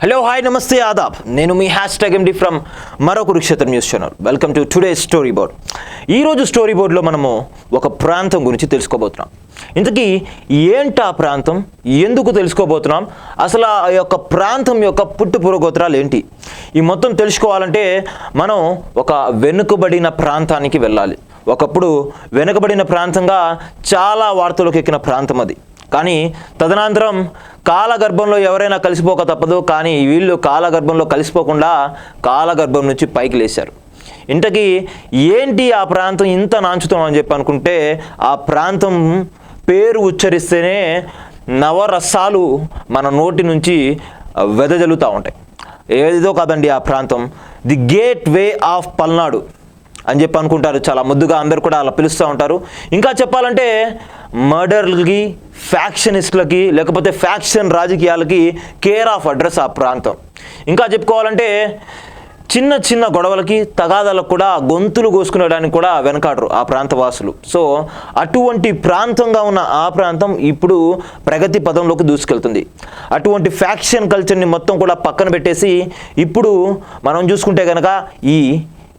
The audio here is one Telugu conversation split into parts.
హలో హాయ్ నమస్తే ఆదాబ్. నేను మీ #MD ఫ్రమ్ మరో Kurukshetra news channel. Welcome to today's story board. ఈరోజు స్టోరీ బోర్డులో మనము ఒక ప్రాంతం గురించి తెలుసుకోబోతున్నాం. ఇంతకీ ఏంటి ఆ ప్రాంతం, ఎందుకు తెలుసుకోబోతున్నాం, అసలు ఆ యొక్క ప్రాంతం యొక్క పుట్టు పూర్వగోత్రాలు ఏంటి, ఈ మొత్తం తెలుసుకోవాలంటే మనం ఒక వెనుకబడిన ప్రాంతానికి వెళ్ళాలి. ఒకప్పుడు వెనుకబడిన ప్రాంతంగా చాలా వార్తలకు ఎక్కిన ప్రాంతం అది. కానీ తదనంతరం కాలగర్భంలో ఎవరైనా కలిసిపోక తప్పదు. కానీ వీళ్ళు కాలగర్భంలో కలిసిపోకుండా కాలగర్భం నుంచి పైకి లేచారు. ఇంతకీ ఏంటి ఆ ప్రాంతం ఇంత నాంచుతాం అని చెప్పి అనుకుంటే, ఆ ప్రాంతం పేరు ఉచ్చరిస్తేనే నవరసాలు మన నోటి నుంచి వెదజల్లుతూ ఉంటాయి. ఏదో కాదండి, ఆ ప్రాంతం the gate way of Palnadu అని చెప్పి అనుకుంటారు. చాలా ముద్దుగా అందరు కూడా అలా పిలుస్తూ ఉంటారు. ఇంకా చెప్పాలంటే మర్డర్లకి, ఫ్యాక్షనిస్టులకి, లేకపోతే ఫ్యాక్షన్ రాజకీయాలకి కేర్ ఆఫ్ అడ్రస్ ఆ ప్రాంతం. ఇంకా చెప్పుకోవాలంటే చిన్న చిన్న గొడవలకి, తగాదాలకు కూడా గొంతులు కోసుకునేడానికి కూడా వెనకాడరు ఆ ప్రాంత వాసులు. సో అటువంటి ప్రాంతంగా ఉన్న ఆ ప్రాంతం ఇప్పుడు ప్రగతి పదంలోకి దూసుకెళ్తుంది. అటువంటి ఫ్యాక్షన్ కల్చర్ని మొత్తం కూడా పక్కన పెట్టేసి ఇప్పుడు మనం చూసుకుంటే కనుక ఈ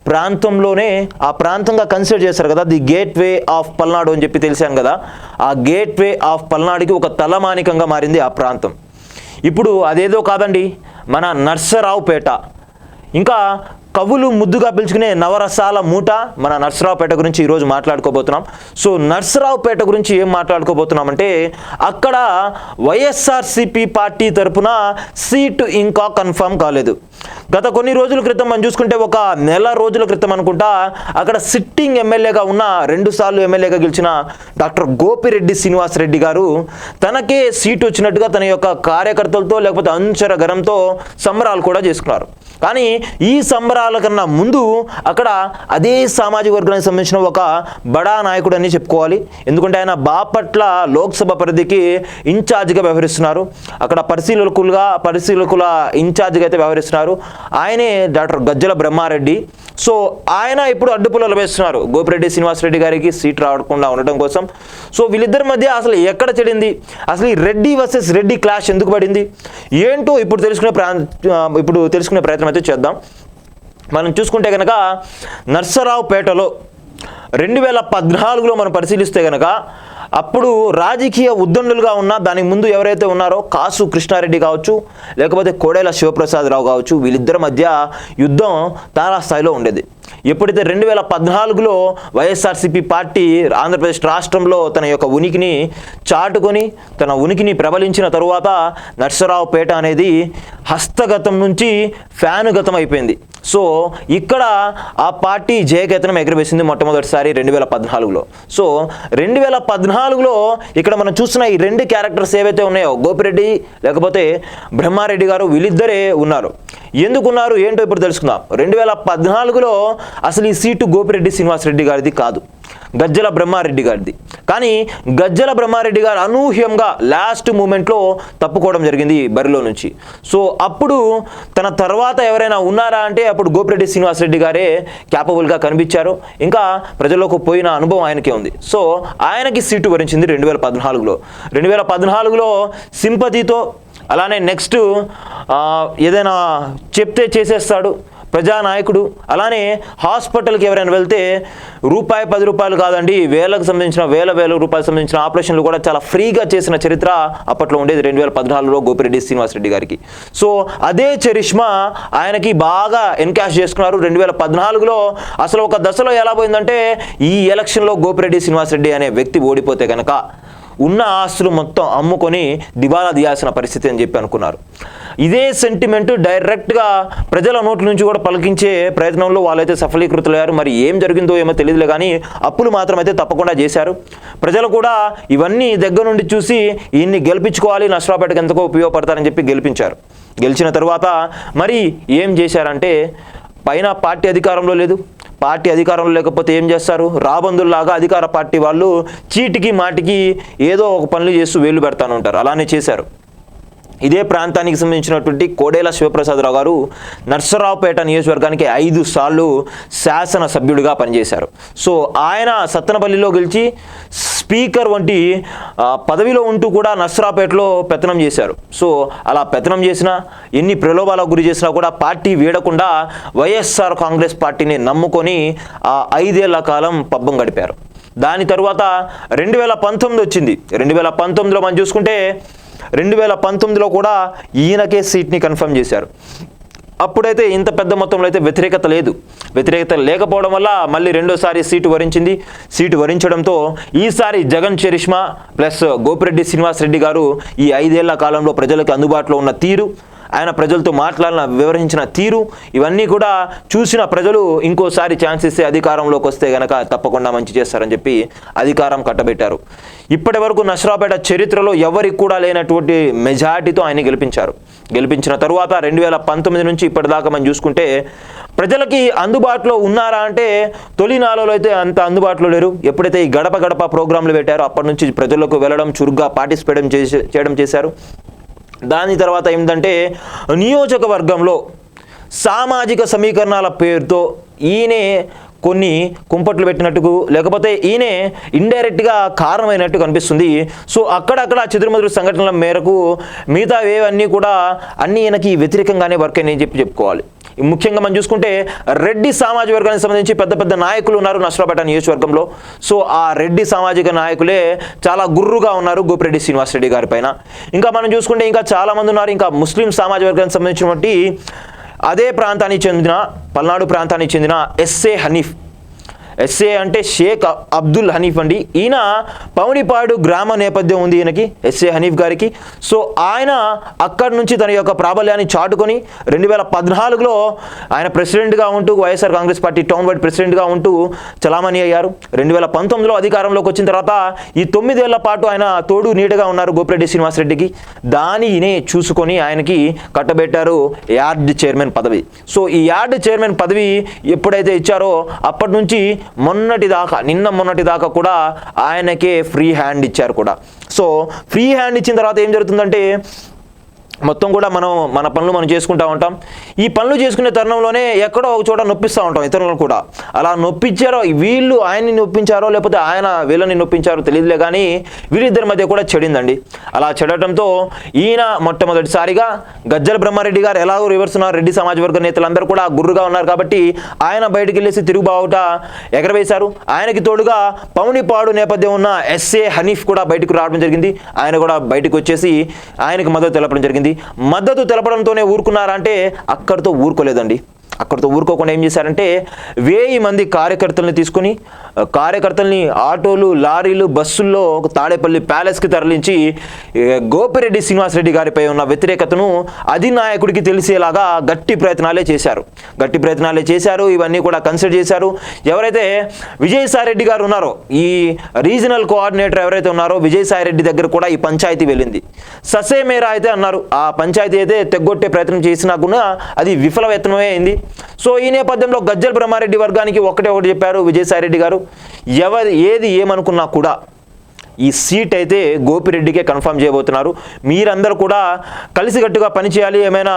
ప్రాంతంలోనే ఆ ప్రాంతంగా కన్సిడర్ చేస్తారు కదా, the gate way of Palnadu అని చెప్పి తెలిసాను కదా. ఆ గేట్ వే ఆఫ్ పల్నాడుకి ఒక తలమానికంగా మారింది ఆ ప్రాంతం. ఇప్పుడు అదేదో కాదండి, మన నర్సరావుపేట, ఇంకా కవులు ముద్దుగా పిలుచుకునే నవరసాల మూట మన నర్సరావుపేట గురించి ఈరోజు మాట్లాడుకోబోతున్నాం. సో నర్సరావుపేట గురించి ఏం మాట్లాడుకోబోతున్నామంటే, అక్కడ వైఎస్ఆర్సీపీ పార్టీ తరఫున సీటు ఇంకా కన్ఫర్మ్ కాలేదు. గత కొన్ని రోజుల క్రితం మనం చూసుకుంటే, ఒక నెల రోజుల క్రితం అనుకుంటా, అక్కడ సిట్టింగ్ ఎమ్మెల్యేగా ఉన్న 2 సార్లు ఎమ్మెల్యేగా గెలిచిన డాక్టర్ గోపిరెడ్డి శ్రీనివాసరెడ్డి గారు తనకే సీటు వచ్చినట్టుగా తన యొక్క కార్యకర్తలతో లేకపోతే అనుచర గణంతో సంబరాలు కూడా చేసుకున్నారు. కానీ ఈ సంబరాల కన్నా ముందు అక్కడ అదే సామాజిక వర్గానికి సంబంధించిన ఒక బడా నాయకుడు అని చెప్పుకోవాలి. ఎందుకంటే ఆయన బాపట్ల లోక్సభ పరిధికి ఇన్ఛార్జిగా వ్యవహరిస్తున్నారు. అక్కడ పరిశీలకుల ఇన్ఛార్జిగా అయితే వ్యవహరిస్తున్నారు. ఆయనే డాక్టర్ గజ్జల బ్రహ్మారెడ్డి. సో ఆయన ఇప్పుడు అడ్డుపుల్లలు వేస్తున్నారు గోపిరెడ్డి శ్రీనివాసరెడ్డి గారికి సీట్ రాకుండా ఉండడం కోసం. సో వీళ్ళిద్దరి మధ్య అసలు ఎక్కడ చెడింది, అసలు ఈ రెడ్డి వర్సెస్ రెడ్డి క్లాష్ ఎందుకు పడింది ఏంటో ఇప్పుడు తెలుసుకునే ప్రయత్నం అయితే చేద్దాం. మనం చూసుకుంటే కనుక నర్సరావుపేటలో 2014లో మనం పరిశీలిస్తే కనుక, అప్పుడు రాజకీయ ఉద్దండులుగా ఉన్న, దానికి ముందు ఎవరైతే ఉన్నారో కాసు కృష్ణారెడ్డి కావచ్చు, లేకపోతే కోడెల శివప్రసాదరావు కావచ్చు, వీళ్ళిద్దరి మధ్య యుద్ధం తారాస్థాయిలో ఉండేది. ఎప్పుడైతే 2014లో వైఎస్ఆర్సీపీ పార్టీ ఆంధ్రప్రదేశ్ రాష్ట్రంలో తన యొక్క ఉనికిని చాటుకొని, తన ఉనికిని ప్రబలించిన తరువాత నర్సరావుపేట అనేది హస్తగతం నుంచి ఫ్యానుగతం అయిపోయింది. సో ఇక్కడ ఆ పార్టీ జయకేతనం ఎగరవేసింది మొట్టమొదటిసారి 2014లో. సో 2014లో ఇక్కడ మనం చూస్తున్న ఈ 2 క్యారెక్టర్స్ ఏవైతే ఉన్నాయో, గోపిరెడ్డి లేకపోతే బ్రహ్మారెడ్డి గారు, వీళ్ళిద్దరే ఉన్నారు. ఎందుకున్నారు ఏంటో ఇప్పుడు తెలుసుకుందాం. 2014లో అసలు ఈ సీటు గోపిరెడ్డి శ్రీనివాసరెడ్డి గారిది కాదు, గజ్జల బ్రహ్మారెడ్డి గారిది. కానీ గజ్జల బ్రహ్మారెడ్డి గారు అనూహ్యంగా లాస్ట్ మూమెంట్లో తప్పుకోవడం జరిగింది బరిలో నుంచి. సో అప్పుడు తన తర్వాత ఎవరైనా ఉన్నారా అంటే అప్పుడు గోపిరెడ్డి శ్రీనివాసరెడ్డి గారే క్యాపబుల్గా కనిపించారు. ఇంకా ప్రజల్లోకి పోయిన అనుభవం ఆయనకే ఉంది. సో ఆయనకి సీటు వరించింది 2014లో. 2014లో సింపతితో, అలానే నెక్స్ట్ ఏదైనా చెప్తే చేసేస్తాడు ప్రజానాయకుడు. అలానే హాస్పిటల్కి ఎవరైనా వెళ్తే ₹10 కాదండి, వేల రూపాయలకు సంబంధించిన ఆపరేషన్లు కూడా చాలా ఫ్రీగా చేసిన చరిత్ర అప్పట్లో ఉండేది 2014లో గోపిరెడ్డి శ్రీనివాసరెడ్డి గారికి. సో అదే చరిష్మా ఆయనకి బాగా ఎన్కాష్ చేసుకున్నారు 2014లో. అసలు ఒక దశలో ఎలా పోయిందంటే, ఈ ఎలక్షన్లో గోపిరెడ్డి శ్రీనివాసరెడ్డి అనే వ్యక్తి ఓడిపోతే కనుక ఉన్న ఆస్తులు మొత్తం అమ్ముకొని దివాలా తీయాల్సిన పరిస్థితి అని చెప్పి అనుకున్నారు. ఇదే సెంటిమెంట్ డైరెక్ట్గా ప్రజల నోట్ల నుంచి కూడా పలికించే ప్రయత్నంలో వాళ్ళైతే సఫలీకృతులయ్యారు. మరి ఏం జరిగిందో ఏమో తెలియదులే, కానీ అప్పులు మాత్రం అయితే తప్పకుండా చేశారు. ప్రజలు కూడా ఇవన్నీ దగ్గర నుండి చూసి ఈయన్ని గెలిపించుకోవాలి, నర్సరావుపేటకి ఎంతకో ఉపయోగపడతారని చెప్పి గెలిపించారు. గెలిచిన తర్వాత మరి ఏం చేశారంటే, పైన పార్టీ అధికారంలో లేదు, పార్టీ అధికారంలో లేకపోతే ఏం చేస్తారు, రాబందుల్లాగా అధికార పార్టీ వాళ్ళు చీటికి మాటికి ఏదో ఒక పనులు చేస్తూ వేలు పెడతాను ఉంటారు. అలానే చేశారు. ఇదే ప్రాంతానికి సంబంధించినటువంటి కోడెల శివప్రసాదరావు గారు నర్సరావుపేట నియోజకవర్గానికి 5 సార్లు శాసనసభ్యుడిగా పనిచేశారు. సో ఆయన సత్తెనపల్లిలో గెలిచి స్పీకర్ వంటి పదవిలో ఉంటూ కూడా నర్సరావుపేటలో పెత్తనం చేశారు. సో అలా పెత్తనం చేసినా, ఎన్ని ప్రలోభాలకు గురి చేసినా కూడా పార్టీ వీడకుండా వైఎస్ఆర్ కాంగ్రెస్ పార్టీని నమ్ముకొని ఆ 5 ఏళ్ల కాలం పబ్బం గడిపారు. దాని తర్వాత 2019 వచ్చింది. 2019లో మనం చూసుకుంటే 2019లో కూడా ఈయనకే సీట్ని కన్ఫర్మ్ చేశారు. అప్పుడైతే ఇంత పెద్ద మొత్తంలో అయితే వ్యతిరేకత లేదు. వ్యతిరేకత లేకపోవడం వల్ల మళ్ళీ రెండోసారి సీటు వరించింది. సీటు వరించడంతో ఈసారి జగన్ చరిష్మా ప్లస్ గోపిరెడ్డి శ్రీనివాసరెడ్డి గారు ఈ 5 ఏళ్ల కాలంలో ప్రజలకు అందుబాటులో ఉన్న తీరు, ఆయన ప్రజలతో మాట్లాడిన వివరించిన తీరు, ఇవన్నీ కూడా చూసిన ప్రజలు ఇంకోసారి ఛాన్స్ ఇస్తే అధికారంలోకి వస్తే గనక తప్పకుండా మంచి చేస్తారని చెప్పి అధికారం కట్టబెట్టారు. ఇప్పటి వరకు నర్సరావుపేట చరిత్రలో ఎవరికి కూడా లేనటువంటి మెజారిటీతో ఆయన గెలిపించారు. గెలిపించిన తరువాత 2019 నుంచి ఇప్పటిదాకా మనం చూసుకుంటే ప్రజలకి అందుబాటులో ఉన్నారా అంటే తొలి నాలుగులో అయితే అంత అందుబాటులో లేరు. ఎప్పుడైతే ఈ గడప గడప ప్రోగ్రాంలు పెట్టారో అప్పటి నుంచి ప్రజలకు వెళ్ళడం, చురుగ్గా పార్టిసిపేట్ చేయడం చేశారు. దాని తర్వాత ఏంటంటే నియోజకవర్గంలో సామాజిక సమీకరణాల పేరుతో ఈయనే కొన్ని కుంపట్లు పెట్టినట్టుకు, లేకపోతే ఈయనే ఇండైరెక్ట్గా కారణమైనట్టు కనిపిస్తుంది. సో అక్కడక్కడ చెదురుమదురు సంఘటనల మేరకు మిగతా ఏవన్నీ కూడా అన్నీ ఈయనకి వ్యతిరేకంగానే వర్క్ అని చెప్పుకోవాలి. ముఖ్యంగా మనం చూసుకుంటే రెడ్డి సామాజిక వర్గానికి సంబంధించి పెద్ద పెద్ద నాయకులు ఉన్నారు నర్సరావుపేట నియోజకవర్గంలో. సో ఆ రెడ్డి సామాజిక నాయకులే చాలా గుర్రుగా ఉన్నారు గోపిరెడ్డి శ్రీనివాసరెడ్డి గారి పైన. ఇంకా మనం చూసుకుంటే ఇంకా చాలామంది ఉన్నారు. ఇంకా ముస్లిం సామాజిక వర్గానికి సంబంధించినటువంటి అదే ప్రాంతానికి చెందిన, పల్నాడు ప్రాంతానికి చెందిన ఎస్ఏ హనీఫ్. ఎస్ఏ అంటే షేక్ అబ్దుల్ హనీఫ్ అండి. ఈయన పౌనిపాడు గ్రామ నేపథ్యం ఉంది ఈయనకి, ఎస్ఏ హనీఫ్ గారికి. సో ఆయన అక్కడి నుంచి తన యొక్క ప్రాబల్యాన్ని చాటుకొని 2014లో ఆయన ప్రెసిడెంట్గా ఉంటూ YSR Congress party town wide ప్రెసిడెంట్గా ఉంటూ చలామణి అయ్యారు. 2019లో అధికారంలోకి వచ్చిన తర్వాత ఈ 9 ఏళ్ల పాటు ఆయన తోడు నీడగా ఉన్నారు గోపిరెడ్డి శ్రీనివాసరెడ్డికి. దానినే చూసుకొని ఆయనకి కట్టబెట్టారు యార్డ్ చైర్మన్ పదవి. సో ఈ యార్డ్ చైర్మన్ పదవి ఎప్పుడైతే ఇచ్చారో అప్పటి నుంచి నిన్న మొన్నటి దాకా కూడా ఆయనకే ఫ్రీ హ్యాండ్ ఇచ్చారు కూడా. సో ఫ్రీ హ్యాండ్ ఇచ్చిన తర్వాత ఏం జరుగుతుందంటే మొత్తం కూడా మన పనులు మనం చేసుకుంటూ ఉంటాం. ఈ పనులు చేసుకునే తరుణంలోనే ఎక్కడో ఒక చోట నొప్పిస్తూ ఉంటాం ఇతరులను కూడా. అలా నొప్పించారో, వీళ్ళు ఆయన్ని నొప్పించారో లేకపోతే ఆయన వీళ్ళని నొప్పించారో తెలియదులే, కానీ వీరిద్దరి మధ్య కూడా చెడిందండి. అలా చెడటంతో ఈయన మొట్టమొదటిసారిగా గజ్జల బ్రహ్మారెడ్డి గారు ఎలాగో రివర్స్ ఉన్నారు, రెడ్డి సమాజ వర్గ నేతలందరూ కూడా గుర్రుగా ఉన్నారు కాబట్టి ఆయన బయటికి వెళ్ళేసి తిరుగుబావుట ఎగరవేశారు. ఆయనకి తోడుగా పౌనిపాడు నేపథ్యం ఉన్న ఎస్ఏ హనీఫ్ కూడా బయటకు రావడం జరిగింది. ఆయన కూడా బయటకు వచ్చేసి ఆయనకు మద్దతు తెలపడం జరిగింది. మద్దతు తెలపడంతోనే ఊరుకున్నారంటే అక్కడితో ఊరుకోలేదండి. అక్కడితో ఊరుకోకుండా ఏం చేశారంటే 1000 మంది కార్యకర్తల్ని తీసుకుని, కార్యకర్తల్ని ఆటోలు, లారీలు, బస్సుల్లో తాడేపల్లి ప్యాలెస్కి తరలించి గోపిరెడ్డి శ్రీనివాసరెడ్డి గారిపై ఉన్న వ్యతిరేకతను అధినాయకుడికి తెలిసేలాగా గట్టి ప్రయత్నాలే చేశారు. ఇవన్నీ కూడా కన్సిడర్ చేశారు. ఎవరైతే విజయసాయిరెడ్డి గారు ఉన్నారో, ఈ రీజనల్ కోఆర్డినేటర్ ఎవరైతే ఉన్నారో విజయసాయిరెడ్డి దగ్గర కూడా ఈ పంచాయతీ వెళ్ళింది. ససే మేరా అయితే అన్నారు. ఆ పంచాయతీ అయితే తెగ్గొట్టే ప్రయత్నం చేసినా కూడా అది విఫలయత్నమే అయింది. సో ఈ నేపథ్యంలో గజ్జల బ్రహ్మారెడ్డి వర్గానికి ఒకటి చెప్పారు విజయసాయిరెడ్డి గారు, ఏది ఏమనుకున్నా కూడా ఈ సీట్ అయితే గోపిరెడ్డికే కన్ఫర్మ్ చేయబోతున్నారు. మీరందరూ కూడా కలిసికట్టుగా పనిచేయాలి. ఏమైనా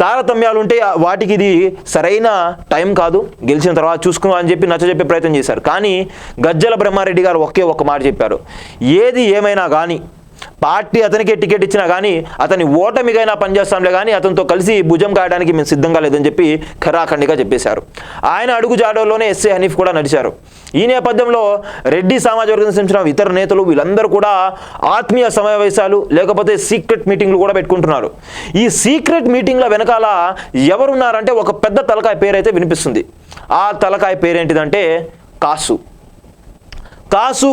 తారతమ్యాలు ఉంటే వాటికి ఇది సరైన టైం కాదు, గెలిచిన తర్వాత చూసుకుందాం అని చెప్పి నచ్చజెప్పే ప్రయత్నం చేశారు. కానీ గజ్జల బ్రహ్మారెడ్డి గారు ఒక్క మాట చెప్పారు, ఏది ఏమైనా కానీ పార్టీ అతనికే టికెట్ ఇచ్చినా కానీ అతని ఓటమికైనా పనిచేస్తాంలే కానీ అతనితో కలిసి భుజం కాయడానికి మేము సిద్ధంగా లేదని చెప్పి ఖరాఖండిగా చెప్పేశారు. ఆయన అడుగు జాడలోనే ఎస్ఏ హనీఫ్ కూడా నడిచారు. ఈ నేపథ్యంలో రెడ్డి సామాజిక వర్గానికి సంబంధించిన ఇతర నేతలు వీళ్ళందరూ కూడా ఆత్మీయ సమావేశాలు లేకపోతే సీక్రెట్ మీటింగ్లు కూడా పెట్టుకుంటున్నారు. ఈ సీక్రెట్ మీటింగ్ల వెనకాల ఎవరున్నారంటే ఒక పెద్ద తలకాయ పేరైతే వినిపిస్తుంది. ఆ తలకాయ పేరేంటిదంటే కాసు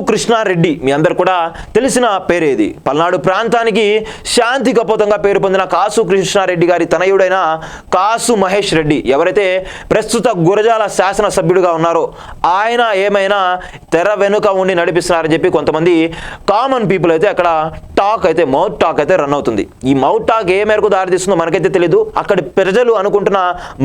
కృష్ణారెడ్డి. మీ అందరు కూడా తెలిసిన పేరేది. పల్నాడు ప్రాంతానికి శాంతి కపోతంగా పేరు పొందిన కాసు కృష్ణారెడ్డి గారి తనయుడైన కాసు మహేష్ రెడ్డి ఎవరైతే ప్రస్తుత గురజాల శాసనసభ్యుడిగా ఉన్నారో ఆయన ఏమైనా తెర వెనుక ఉండి నడిపిస్తున్నారని చెప్పి కొంతమంది కామన్ పీపుల్ అయితే అక్కడ మౌత్ టాక్ అయితే రన్ అవుతుంది. ఈ మౌత్ టాక్ ఏ మేరకు దారితీస్తుందో మనకైతే తెలియదు. అక్కడి ప్రజలు అనుకుంటున్న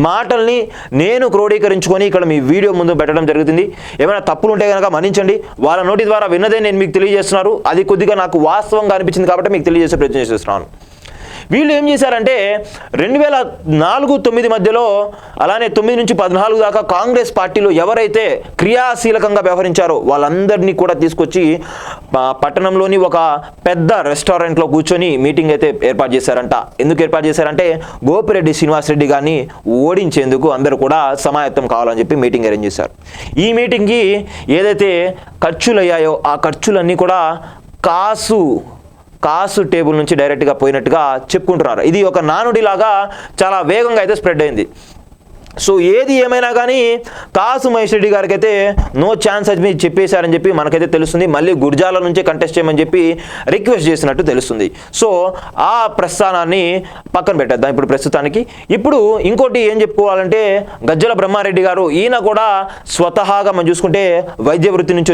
మాటల్ని నేను క్రోడీకరించుకొని ఇక్కడ మీ వీడియో ముందు పెట్టడం జరుగుతుంది. ఏమైనా తప్పులు ఉంటే కనుక మన్నించండి. వాళ్ళ నోటి ద్వారా విన్నదే నేను మీకు తెలియజేస్తున్నారు. అది కొద్దిగా నాకు వాస్తవంగా అనిపించింది కాబట్టి మీకు తెలియజేసే ప్రయత్నం చేస్తున్నాను. వీళ్ళు ఏం చేశారంటే 2004-9 మధ్యలో అలానే 9 నుంచి 14 దాకా కాంగ్రెస్ పార్టీలో ఎవరైతే క్రియాశీలకంగా వ్యవహరించారో వాళ్ళందరినీ కూడా తీసుకొచ్చి పట్టణంలోని ఒక పెద్ద రెస్టారెంట్లో కూర్చొని మీటింగ్ అయితే ఏర్పాటు చేశారంట. ఎందుకు ఏర్పాటు చేశారంటే గోపిరెడ్డి శ్రీనివాసరెడ్డి గారిని ఓడించేందుకు అందరూ కూడా సమాయత్తం కావాలని చెప్పి మీటింగ్ అరేంజ్ చేశారు. ఈ మీటింగ్కి ఏదైతే ఖర్చులు అయ్యాయో ఆ ఖర్చులన్నీ కూడా కాసు టేబుల్ నుంచి డైరెక్ట్గా పోయినట్టుగా చెప్పుకుంటున్నారు. ఇది ఒక నానుడిలాగా చాలా వేగంగా అయితే స్ప్రెడ్ అయింది. సో ఏది ఏమైనా కానీ కాసు మహేష్ రెడ్డి గారికి అయితే నో ఛాన్స్ అని మీరు చెప్పేశారని చెప్పి మనకైతే తెలుస్తుంది. మళ్ళీ గుర్జాల నుంచే కంటెస్ట్ చేయమని చెప్పి రిక్వెస్ట్ చేసినట్టు తెలుస్తుంది. సో ఆ ప్రస్థానాన్ని పక్కన పెట్టేద్దాం ఇప్పుడు ప్రస్తుతానికి. ఇప్పుడు ఇంకోటి ఏం చెప్పుకోవాలంటే గజ్జల బ్రహ్మారెడ్డి గారు, ఈయన కూడా స్వతహాగా మనం చూసుకుంటే వైద్య వృత్తి నుంచి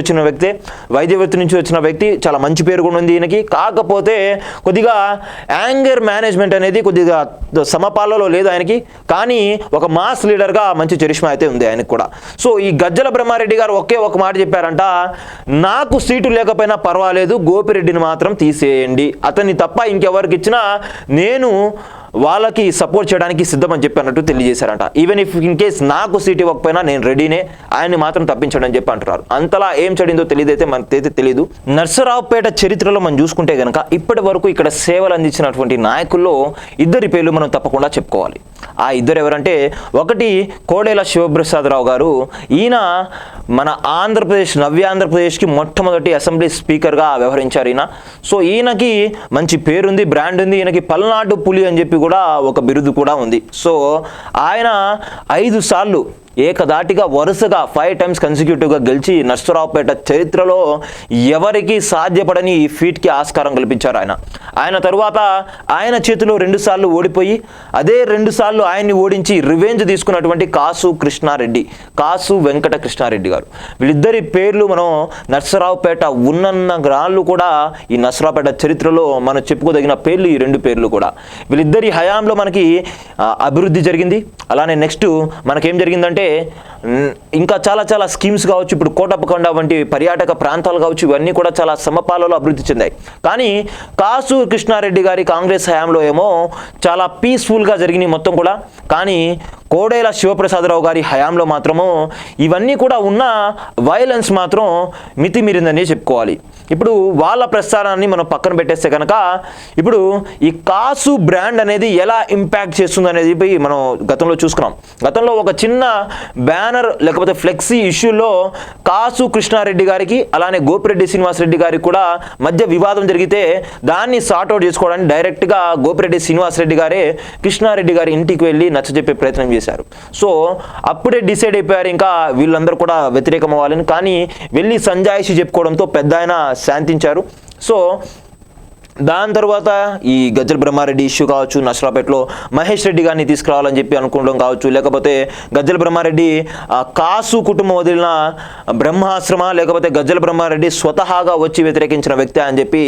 వచ్చిన వ్యక్తి చాలా మంచి పేరు కూడా ఉంది ఈయనకి. కాకపోతే కొద్దిగా యాంగర్ మేనేజ్మెంట్ అనేది కొద్దిగా సమపాలలో లేదు ఆయనకి. కానీ ఒక మాస్ లీడర్గా మంచి చరిష్మా అయితే ఉంది ఆయనకు కూడా. సో ఈ గజ్జల బ్రహ్మారెడ్డి గారు ఒకే ఒక మాట చెప్పారంట, నాకు సీటు లేకపోయినా పర్వాలేదు, గోపిరెడ్డిని మాత్రం తీసేయండి, అతన్ని తప్ప ఇంకెవరికి ఇచ్చినా నేను వాళ్ళకి సపోర్ట్ చేయడానికి సిద్ధమని చెప్పినట్టు తెలియజేశారంట. ఈవెన్ ఇఫ్ ఇన్ కేస్ నాకు సీట్ ఇవ్వకపోయినా నేను రెడీనే, ఆయన్ని మాత్రం తప్పించడం అని చెప్పి అంటున్నారు. అంతలా ఏం చడిందో తెలియదైతే మనకైతే తెలియదు. నర్సరావుపేట చరిత్రలో మనం చూసుకుంటే కనుక ఇప్పటి వరకు ఇక్కడ సేవలు అందించినటువంటి నాయకుల్లో ఇద్దరి పేర్లు మనం తప్పకుండా చెప్పుకోవాలి. ఆ ఇద్దరు ఎవరంటే, ఒకటి కోడెల శివప్రసాదరావు గారు. ఈయన మన నవ్యాంధ్రప్రదేశ్కి మొట్టమొదటి అసెంబ్లీ స్పీకర్గా వ్యవహరించారు ఈయన. సో ఈయనకి మంచి పేరుంది, బ్రాండ్ ఉంది. ఈయనకి పల్నాడు పులి అని చెప్పి కూడా ఒక బిరుదు కూడా ఉంది. సో ఆయన 5 సార్లు ఏకదాటిగా వరుసగా 5 టైమ్స్ కన్సిక్యూటివ్గా గెలిచి నర్సరావుపేట చరిత్రలో ఎవరికి సాధ్యపడని ఈ ఫీట్కి ఆస్కారం కల్పించారు ఆయన తరువాత ఆయన చేతిలో 2 సార్లు ఓడిపోయి అదే 2 సార్లు ఆయన్ని ఓడించి రివెంజ్ తీసుకున్నటువంటి కాసు వెంకట కృష్ణారెడ్డి గారు. వీళ్ళిద్దరి పేర్లు మనం నర్సరావుపేట ఉన్నన్న గ్రాళ్ళు కూడా ఈ నర్సరావుపేట చరిత్రలో మనం చెప్పుకోదగిన పేర్లు ఈ 2 పేర్లు కూడా. వీళ్ళిద్దరి హయాంలో మనకి అభివృద్ధి జరిగింది. అలానే నెక్స్ట్ మనకేం జరిగిందంటే ఇంకా చాలా స్కీమ్స్ కావచ్చు, ఇప్పుడు కోటప్పకొండ వంటి పర్యాటక ప్రాంతాలు కావచ్చు, ఇవన్నీ కూడా చాలా సమపాలలో అభివృద్ధి చెందాయి. కానీ కాసు కృష్ణారెడ్డి గారి కాంగ్రెస్ హయాంలో ఏమో చాలా పీస్ఫుల్గా జరిగినాయి మొత్తం కూడా. కానీ కోడేల శివప్రసాదరావు గారి హయాంలో మాత్రము ఇవన్నీ కూడా ఉన్న వైలెన్స్ మాత్రం మితిమీరిందని చెప్పుకోవాలి. ఇప్పుడు వాళ్ళ ప్రస్థానాన్ని మనం పక్కన పెట్టేస్తే కనుక ఇప్పుడు ఈ కాసు బ్రాండ్ అనేది ఎలా ఇంపాక్ట్ చేస్తుంది అనేది మనం గతంలో చూసుకున్నాం. గతంలో ఒక చిన్న బ్యానర్ లేకపోతే ఫ్లెక్సీ ఇష్యూలో కాసు కృష్ణారెడ్డి గారికి అలానే గోపిరెడ్డి శ్రీనివాసరెడ్డి గారికి కూడా మధ్య వివాదం జరిగితే దాన్ని సార్ట్అవుట్ చేసుకోవడానికి డైరెక్ట్గా గోపిరెడ్డి శ్రీనివాసరెడ్డి గారే కృష్ణారెడ్డి గారి ఇంటికి వెళ్ళి నచ్చజెప్పే ప్రయత్నం చేశారు. సో అప్పుడే డిసైడ్ అయిపోయారు ఇంకా వీళ్ళందరూ కూడా వ్యతిరేకం అవ్వాలని. కానీ వెళ్ళి సంజాయిషి చెప్పుకోవడంతో పెద్ద ఆయన శాంతించారు. సో దాని తర్వాత ఈ గజ్జల బ్రహ్మారెడ్డి ఇష్యూ కావచ్చు, నర్సరావుపేటలో మహేష్ రెడ్డి గారిని తీసుకురావాలని చెప్పి అనుకోవడం కావచ్చు, లేకపోతే గజ్జల బ్రహ్మారెడ్డి కాసు కుటుంబం వదిలిన బ్రహ్మాశ్రమ, లేకపోతే గజ్జల బ్రహ్మారెడ్డి స్వతహాగా వచ్చి వ్యతిరేకించిన వ్యక్తి అని చెప్పి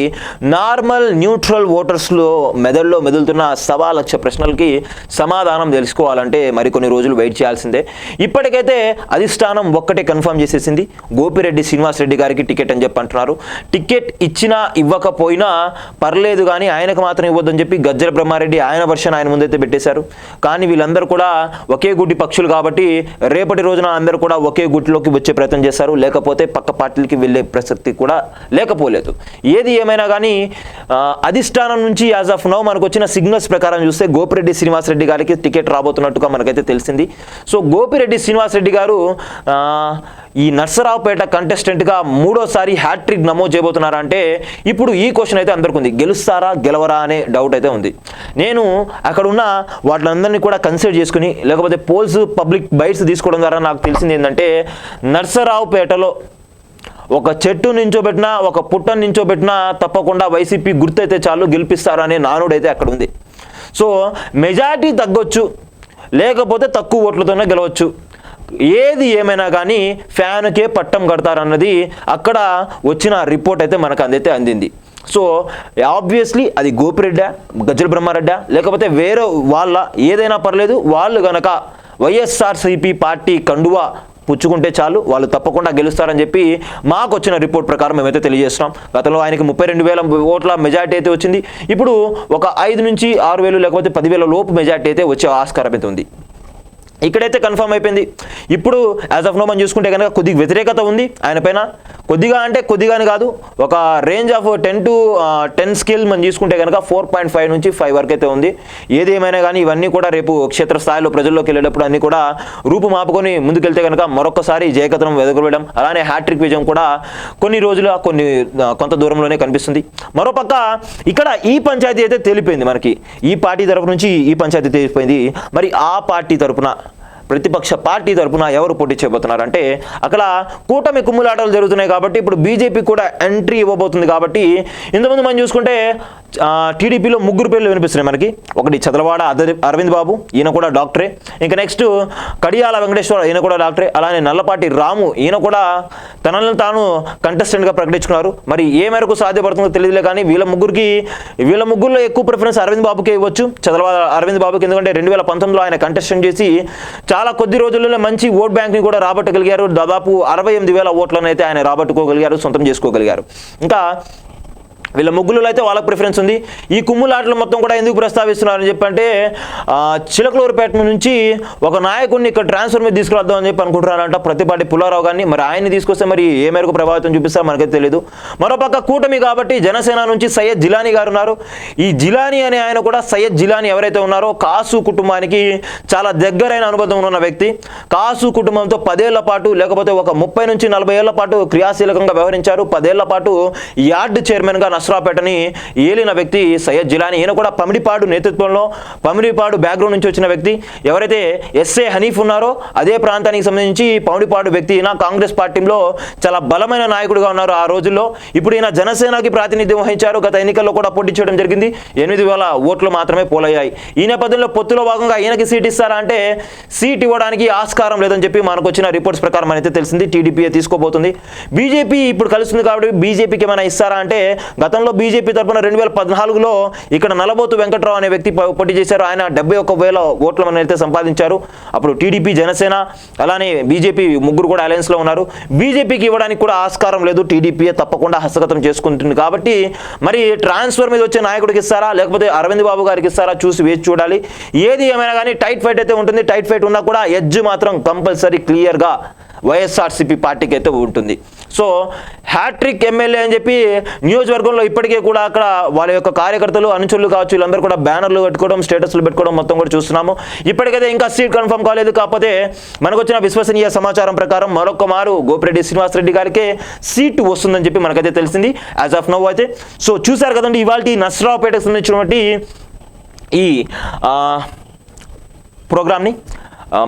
నార్మల్ న్యూట్రల్ ఓటర్స్లో మెదడులో మెదులుతున్న 1,00,000 ప్రశ్నలకి సమాధానం తెలుసుకోవాలంటే మరికొన్ని రోజులు వెయిట్ చేయాల్సిందే. ఇప్పటికైతే అధిష్టానం ఒక్కటే కన్ఫర్మ్ చేసేసింది, గోపిరెడ్డి శ్రీనివాసరెడ్డి గారికి టికెట్ అని చెప్పి అంటున్నారు. టికెట్ ఇచ్చినా ఇవ్వకపోయినా పర్లేదు కానీ ఆయనకు మాత్రం ఇవ్వద్దని చెప్పి గజ్జల బ్రహ్మారెడ్డి ఆయన వర్షన్ ఆయన ముందైతే పెట్టేశారు. కానీ వీళ్ళందరూ కూడా ఒకే గుడ్డి పక్షులు కాబట్టి రేపటి రోజున అందరూ కూడా ఒకే గుట్లోకి వచ్చే ప్రయత్నం చేశారు, లేకపోతే పక్క పార్టీలకి వెళ్ళే ప్రసక్తి కూడా లేకపోలేదు. ఏది ఏమైనా కానీ అధిష్టానం నుంచి యాజ్ ఆఫ్ నౌ మనకు వచ్చిన సిగ్నల్స్ ప్రకారం చూస్తే గోపిరెడ్డి శ్రీనివాసరెడ్డి గారికి టికెట్ రాబోతున్నట్టుగా మనకైతే తెలిసింది. సో గోపిరెడ్డి శ్రీనివాసరెడ్డి గారు ఈ నర్సరావుపేట కంటెస్టెంట్గా 3వ హ్యాట్రిక్ నమోదు చేయబోతున్నారా అంటే ఇప్పుడు ఈ క్వశ్చన్ అయితే అందరికీ ఉంది. గెలుస్తారా గెలవరా అనే డౌట్ అయితే ఉంది. నేను అక్కడ ఉన్న వాటిలందరినీ కూడా కన్సిడర్ చేసుకుని లేకపోతే పోల్స్ పబ్లిక్ బైట్స్ తీసుకోవడం ద్వారా నాకు తెలిసింది ఏంటంటే నర్సరావుపేటలో ఒక చెట్టు నించోబెట్టినా ఒక పుట్టను నించోబెట్టినా తప్పకుండా వైసీపీ గుర్తయితే చాలు గెలిపిస్తారనే నానుడైతే అక్కడ ఉంది. సో మెజారిటీ తగ్గొచ్చు, లేకపోతే తక్కువ ఓట్లతోనే గెలవచ్చు. ఏది ఏమైనా కానీ ఫ్యాన్కే పట్టం కడతారన్నది అక్కడ వచ్చిన రిపోర్ట్ అయితే మనకు అందైతే అందింది. సో ఆబ్వియస్లీ అది గోపిరెడ్డా, గజ్జల బ్రహ్మారెడ్డా, లేకపోతే వేరే వాళ్ళ ఏదైనా పర్లేదు, వాళ్ళు గనక వైఎస్ఆర్సీపీ పార్టీ కండువా పుచ్చుకుంటే చాలు, వాళ్ళు తప్పకుండా గెలుస్తారని చెప్పి మాకు వచ్చిన రిపోర్ట్ ప్రకారం మేమైతే తెలియజేస్తున్నాం. గతంలో ఆయనకి 32,000 ఓట్ల మెజార్టీ అయితే వచ్చింది. ఇప్పుడు ఒక 5 నుంచి 6,000 లేకపోతే 10,000 లోపు మెజార్టీ అయితే వచ్చే ఆస్కారం అయితే ఉంది. ఇక్కడైతే కన్ఫర్మ్ అయిపోయింది. ఇప్పుడు యాజ్ ఆఫ్ నో మనం చూసుకుంటే కనుక కొద్దిగా వ్యతిరేకత ఉంది ఆయన పైన. కొద్దిగా అంటే కొద్దిగాని కాదు, ఒక రేంజ్ ఆఫ్ 10 to 10 స్కేల్ మనం చూసుకుంటే కనుక 4.5 నుంచి 5 వరకు అయితే ఉంది. ఏది ఏమైనా కానీ ఇవన్నీ కూడా రేపు క్షేత్రస్థాయిలో ప్రజల్లోకి వెళ్ళేటప్పుడు అన్నీ కూడా రూపు మాపుకొని ముందుకెళ్తే కనుక మరొకసారి జయకథనం వెదగవేయడం, అలానే హ్యాట్రిక్ విజయం కూడా కొంత దూరంలోనే కనిపిస్తుంది. మరోపక్క ఇక్కడ ఈ పంచాయతీ అయితే తేలిపోయింది. మనకి ఈ పార్టీ తరపు నుంచి ఈ పంచాయతీ తేలిపోయింది. మరి ఆ పార్టీ తరపున, ప్రతిపక్ష పార్టీ తరపున ఎవరు పోటీ చేయబోతున్నారంటే అక్కడ కూటమి కుమ్ములాటలు జరుగుతున్నాయి కాబట్టి ఇప్పుడు బీజేపీ కూడా ఎంట్రీ ఇవ్వబోతుంది. కాబట్టి ఇంతకుముందు మనం చూసుకుంటే టీడీపీలో 3 పేర్లు వినిపిస్తున్నాయి మనకి. ఒకటి చదలవాడ అరవింద్ బాబు, ఈయన కూడా డాక్టరే. ఇంకా నెక్స్ట్ కడియాల వెంకటేశ్వర, ఈయన కూడా డాక్టరే. అలానే నల్లపాటి రాము, ఈయన కూడా తనను తాను కంటెస్టెంట్గా ప్రకటించుకున్నారు. మరి ఏ మేరకు సాధ్యపడుతుందో తెలియదులే, కానీ వీళ్ళ ముగ్గురులో ఎక్కువ ప్రిఫరెన్స్ అరవింద్ బాబుకే ఇవ్వచ్చు, చదలవాడ అరవింద్ బాబుకి. ఎందుకంటే 2019లో ఆయన కంటెస్టెంట్ చేసి చాలా కొద్ది రోజుల్లోనే మంచి ఓట్ బ్యాంక్ని కూడా రాబట్టగలిగారు. దాదాపు 68,000 ఓట్లను అయితే ఆయన రాబట్టుకోగలిగారు, సొంతం చేసుకోగలిగారు. ఇంకా వీళ్ళ ముగ్గురులో అయితే వాళ్ళకి ప్రిఫరెన్స్ ఉంది. ఈ కుమ్ములాటలు మొత్తం కూడా ఎందుకు ప్రస్తావిస్తున్నారని చెప్పంటే చిలకలూరుపేట నుంచి ఒక నాయకుడిని ఇక్కడ ట్రాన్స్ఫర్ మీద తీసుకురాద్దామని చెప్పి అనుకుంటున్నారంట ప్రతిపాటి పుల్లారావు గారిని. మరి ఆయన్ని తీసుకొస్తే మరి ఏ మేరకు ప్రభావితం చూపిస్తారు మనకైతే తెలియదు. మరోపక్క కూటమి కాబట్టి జనసేన నుంచి సయ్యద్ జిలానీ గారు ఉన్నారు. ఈ జిలానీ అనే ఆయన కూడా, సయ్యద్ జిలానీ ఎవరైతే ఉన్నారో కాసు కుటుంబానికి చాలా దగ్గరైన అనుబంధం ఉన్న వ్యక్తి. కాసు కుటుంబంతో 10 ఏళ్ల పాటు లేకపోతే ఒక 30 నుంచి 40 ఏళ్ల పాటు క్రియాశీలకంగా వ్యవహరించారు. 10 ఏళ్ల పాటు యార్డ్ చైర్మన్గా నస్రాపేటని ఏలిన వ్యక్తి సయ్యద్ జిలానీ. ఈయన కూడా పమిడిపాడు నేతృత్వంలో, పమిడిపాడు బ్యాక్గ్రౌండ్ నుంచి వచ్చిన వ్యక్తి. ఎవరైతే ఎస్ఏ హనీఫ్ ఉన్నారో అదే ప్రాంతానికి సంబంధించి పమిడిపాడు వ్యక్తి. ఈయన కాంగ్రెస్ పార్టీలో చాలా బలమైన నాయకుడిగా ఉన్నారు ఆ రోజుల్లో. ఇప్పుడు ఈయన జనసేనకి ప్రాతినిధ్యం వహించారు. గత ఎన్నికల్లో కూడా పోటీ చేయడం జరిగింది. 8,000 ఓట్లు మాత్రమే పోలయ్యాయి. ఈ నేపథ్యంలో పొత్తులో భాగంగా ఈయనకి సీట్ ఇస్తారా అంటే సీట్ ఇవ్వడానికి ఆస్కారం లేదని చెప్పి మనకు వచ్చిన రిపోర్ట్స్ ప్రకారం అయితే తెలిసింది. టీడీపీ తీసుకోబోతుంది. బీజేపీ ఇప్పుడు కలుస్తుంది కాబట్టి బీజేపీకి ఏమైనా ఇస్తారా అంటే గతంలో బీజేపీ తరఫున 2014లో ఇక్కడ నలబోతు వెంకట్రావు అనే వ్యక్తి పోటీ చేశారు. ఆయన 71,000 ఓట్లను అయితే సంపాదించారు. అప్పుడు టీడీపీ, జనసేన అలానే బీజేపీ ముగ్గురు కూడా అలయన్స్లో ఉన్నారు. బీజేపీకి ఇవ్వడానికి కూడా ఆస్కారం లేదు. టీడీపీ తప్పకుండా హస్తగతం చేసుకుంటుంది. కాబట్టి మరి ట్రాన్స్ఫర్ మీద వచ్చే నాయకుడికి ఇస్తారా లేకపోతే అరవింద్ బాబు గారికి ఇస్తారా చూసి వేచి చూడాలి. ఏది ఏమైనా కానీ టైట్ ఫైట్ అయితే ఉంటుంది. టైట్ ఫైట్ ఉన్నా కూడా ఎడ్జ్ మాత్రం కంపల్సరీ క్లియర్గా వైఎస్ఆర్సీపీ పార్టీకి అయితే ఉంటుంది. సో హ్యాట్రిక్ ఎమ్మెల్యే అని చెప్పి నియోజకవర్గంలో ఇప్పటికే కూడా అక్కడ వాళ్ళ యొక్క కార్యకర్తలు, అనుచరులు కావచ్చు, వీళ్ళందరూ కూడా బ్యానర్లు పెట్టుకోవడం, స్టేటస్లు పెట్టుకోవడం మొత్తం కూడా చూస్తున్నాము. ఇప్పటికైతే ఇంకా సీట్ కన్ఫర్మ్ కాలేదు. కాకపోతే మనకు వచ్చిన విశ్వసనీయ సమాచారం ప్రకారం మరొక మారు గోపిరెడ్డి శ్రీనివాసరెడ్డి గారికి సీటు వస్తుందని చెప్పి మనకైతే తెలిసింది యాజ్ ఆఫ్ నౌ అయితే. సో చూశారు కదండి ఇవాళ నస్రావుపేటకు సంబంధించినటువంటి ఈ ప్రోగ్రామ్ని.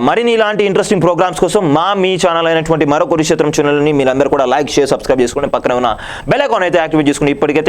మరిన్ని ఇలాంటి ఇంట్రెస్టింగ్ ప్రోగ్రామ్స్ కోసం మీ ఛానల్ అయినటువంటి మరో కురుక్షేత్రం ఛానల్ని మీరందరూ కూడా లైక్, షేర్, సబ్స్క్రైబ్ చేసుకుని పక్కన ఉన్న బెల్ ఐకాన్ అయితే యాక్టివేట్ చేసుకుని ఇప్పటికైతే